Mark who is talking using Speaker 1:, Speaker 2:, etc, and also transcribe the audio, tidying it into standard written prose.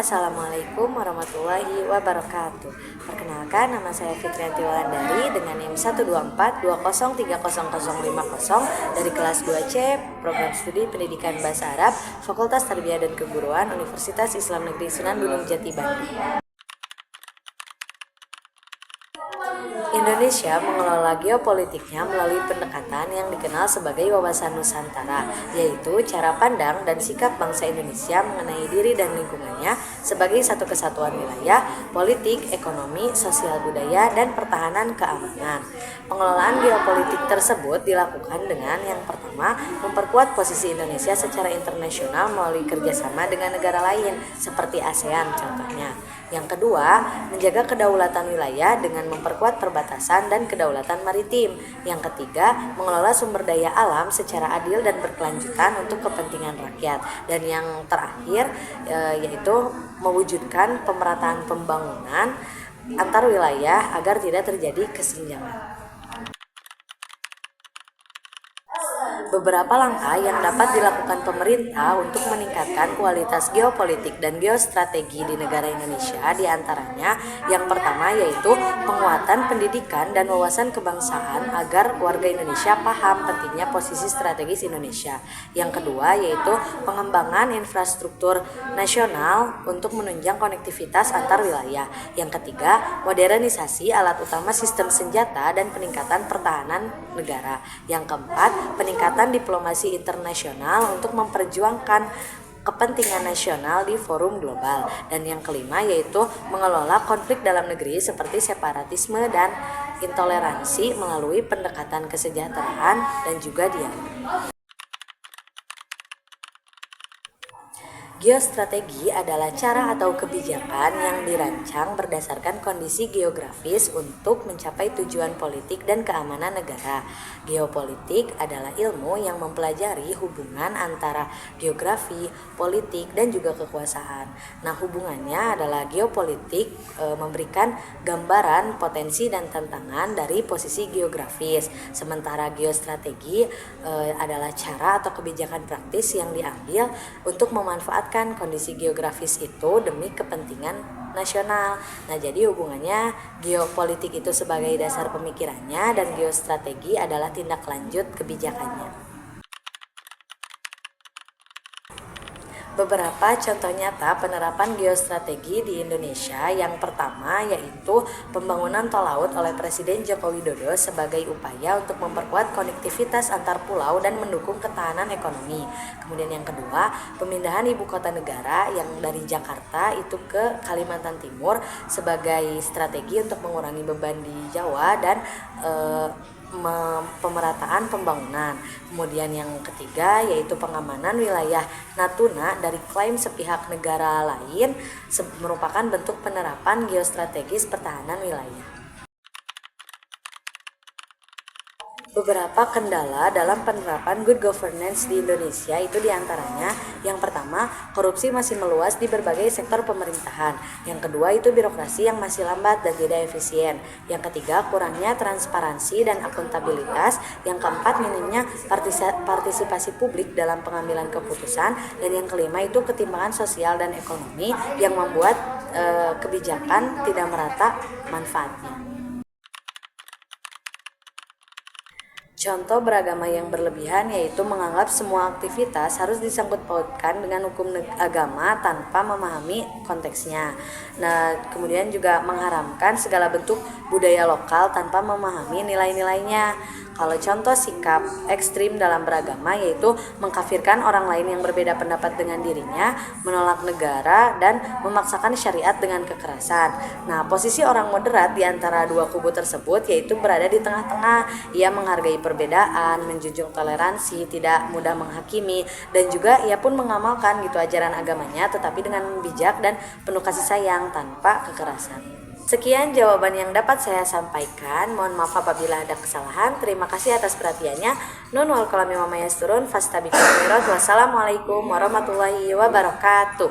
Speaker 1: Assalamualaikum warahmatullahi wabarakatuh. Perkenalkan, nama saya Fitrianti Walandari dengan NIM 12420300050 dari kelas 2C Program Studi Pendidikan Bahasa Arab Fakultas Tarbiyah dan Keguruan Universitas Islam Negeri Sunan Gunung Jati Bandung. Indonesia mengelola geopolitiknya melalui pendekatan yang dikenal sebagai wawasan Nusantara, yaitu cara pandang dan sikap bangsa Indonesia mengenai diri dan lingkungannya sebagai satu kesatuan wilayah, politik, ekonomi, sosial budaya, dan pertahanan keamanan. Pengelolaan geopolitik tersebut dilakukan dengan yang pertama, memperkuat posisi Indonesia secara internasional melalui kerjasama dengan negara lain, seperti ASEAN contohnya. Yang kedua, menjaga kedaulatan wilayah dengan memperkuat perbatasan dan kedaulatan maritim. Yang ketiga, mengelola sumber daya alam secara adil dan berkelanjutan untuk kepentingan rakyat. Dan yang terakhir yaitu mewujudkan pemerataan pembangunan antar wilayah agar tidak terjadi kesenjangan. Beberapa langkah yang dapat dilakukan pemerintah untuk meningkatkan kualitas geopolitik dan geostrategi di negara Indonesia diantaranya yang pertama yaitu penguatan pendidikan dan wawasan kebangsaan agar warga Indonesia paham pentingnya posisi strategis Indonesia. Yang kedua yaitu pengembangan infrastruktur nasional untuk menunjang konektivitas antar wilayah. Yang ketiga, modernisasi alat utama sistem senjata dan peningkatan pertahanan negara. Yang keempat, peningkatan diplomasi internasional untuk memperjuangkan kepentingan nasional di forum global. Dan yang kelima yaitu mengelola konflik dalam negeri seperti separatisme dan intoleransi melalui pendekatan kesejahteraan dan juga dialog. Geostrategi adalah cara atau kebijakan yang dirancang berdasarkan kondisi geografis untuk mencapai tujuan politik dan keamanan negara. Geopolitik adalah ilmu yang mempelajari hubungan antara geografi, politik, dan juga kekuasaan. Nah, hubungannya adalah geopolitik memberikan gambaran potensi dan tantangan dari posisi geografis, sementara geostrategi adalah cara atau kebijakan praktis yang diambil untuk memanfaatkan kondisi geografis itu demi kepentingan nasional. Nah, jadi hubungannya geopolitik itu sebagai dasar pemikirannya dan geostrategi adalah tindak lanjut kebijakannya. Beberapa contoh nyata penerapan geostrategi di Indonesia yang pertama yaitu pembangunan tol laut oleh Presiden Joko Widodo sebagai upaya untuk memperkuat konektivitas antar pulau dan mendukung ketahanan ekonomi. Kemudian yang kedua, pemindahan ibu kota negara yang dari Jakarta itu ke Kalimantan Timur sebagai strategi untuk mengurangi beban di Jawa dan pemerataan pembangunan. Kemudian yang ketiga yaitu pengamanan wilayah Natuna dari klaim sepihak negara lain merupakan bentuk penerapan geostrategis pertahanan wilayah. Beberapa kendala dalam penerapan good governance di Indonesia itu diantaranya yang pertama, korupsi masih meluas di berbagai sektor pemerintahan. Yang kedua itu birokrasi yang masih lambat dan tidak efisien. Yang ketiga, kurangnya transparansi dan akuntabilitas. Yang keempat, minimnya partisipasi publik dalam pengambilan keputusan. Dan yang kelima itu ketimpangan sosial dan ekonomi yang membuat kebijakan tidak merata manfaatnya. Contoh beragama yang berlebihan yaitu menganggap semua aktivitas harus disangkut pautkan dengan hukum agama tanpa memahami konteksnya. Nah, kemudian juga mengharamkan segala bentuk budaya lokal tanpa memahami nilai-nilainya. Kalau contoh sikap ekstrim dalam beragama yaitu mengkafirkan orang lain yang berbeda pendapat dengan dirinya, menolak negara, dan memaksakan syariat dengan kekerasan. Nah, posisi orang moderat di antara dua kubu tersebut yaitu berada di tengah-tengah. Ia menghargai perbedaan, menjunjung toleransi, tidak mudah menghakimi, dan juga ia pun mengamalkan gitu ajaran agamanya tetapi dengan bijak dan penuh kasih sayang tanpa kekerasan. Sekian jawaban yang dapat saya sampaikan. Mohon maaf apabila ada kesalahan. Terima kasih atas perhatiannya. Nun wal qalami wa ma yasturun fastabiqul khairat. Wassalamualaikum warahmatullahi wabarakatuh.